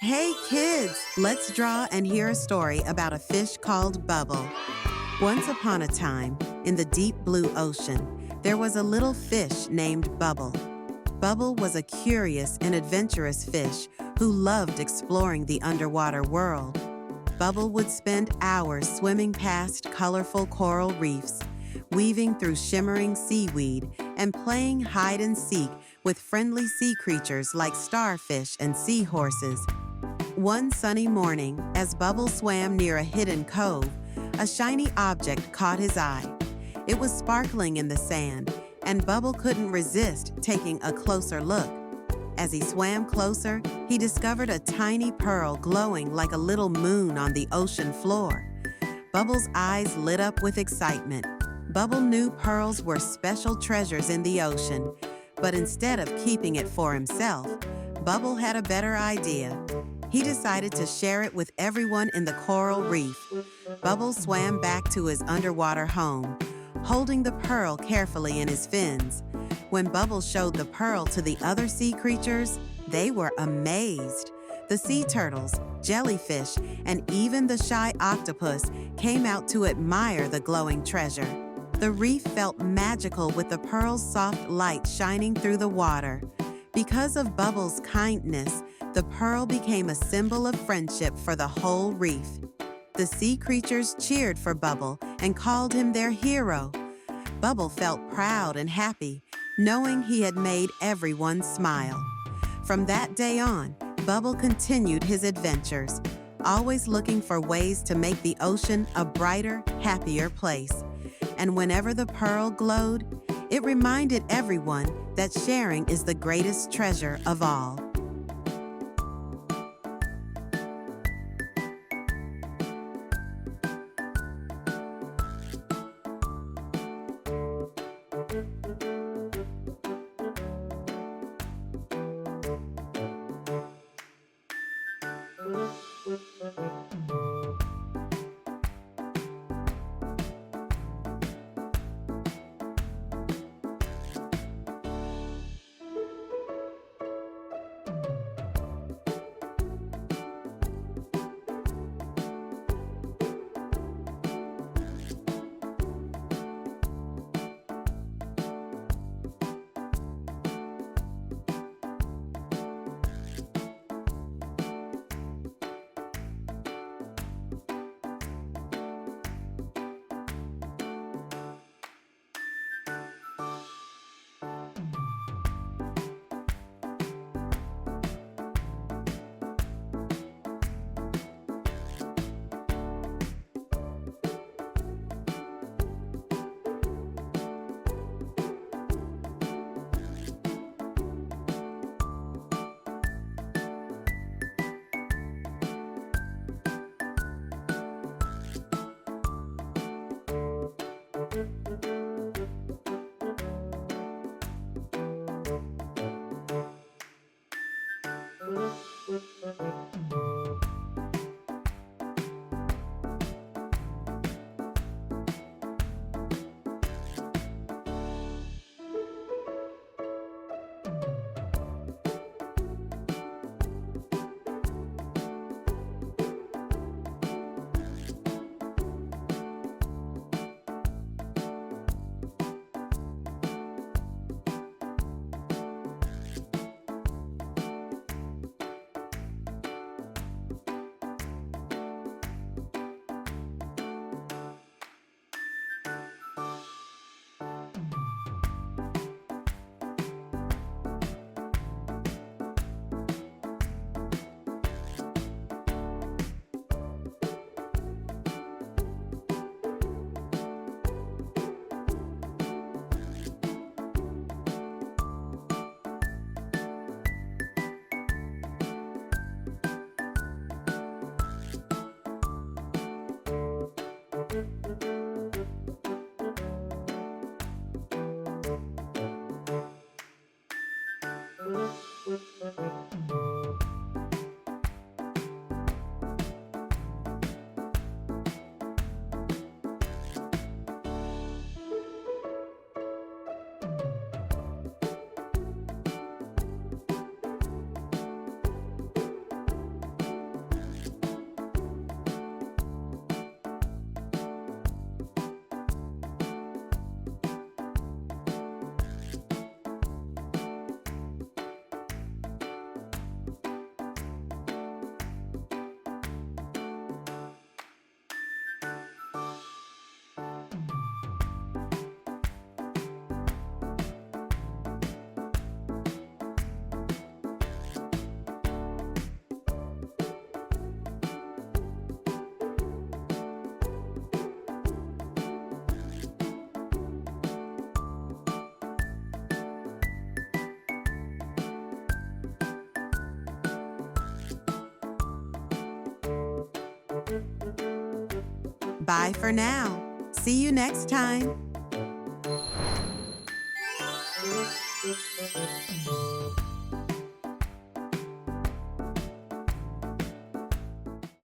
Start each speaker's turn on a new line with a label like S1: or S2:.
S1: Hey kids, let's draw and hear a story about a fish called Bubble. Once upon a time, in the deep blue ocean, there was a little fish named Bubble. Bubble was a curious and adventurous fish who loved exploring the underwater world. Bubble would spend hours swimming past colorful coral reefs, weaving through shimmering seaweed, and playing hide and seek with friendly sea creatures like starfish and seahorses. One sunny morning, as Bubble swam near a hidden cove, a shiny object caught his eye. It was sparkling in the sand, and Bubble couldn't resist taking a closer look. As he swam closer, he discovered a tiny pearl glowing like a little moon on the ocean floor. Bubble's eyes lit up with excitement. Bubble knew pearls were special treasures in the ocean, but instead of keeping it for himself, Bubble had a better idea. He decided to share it with everyone in the coral reef. Bubble swam back to his underwater home, holding the pearl carefully in his fins. When Bubble showed the pearl to the other sea creatures, they were amazed. The sea turtles, jellyfish, and even the shy octopus came out to admire the glowing treasure. The reef felt magical with the pearl's soft light shining through the water. Because of Bubble's kindness, the pearl became a symbol of friendship for the whole reef. The sea creatures cheered for Bubble and called him their hero. Bubble felt proud and happy, knowing he had made everyone smile. From that day on, Bubble continued his adventures, always looking for ways to make the ocean a brighter, happier place. And whenever the pearl glowed, it reminded everyone that sharing is the greatest treasure of all. Bye for now. See you next time.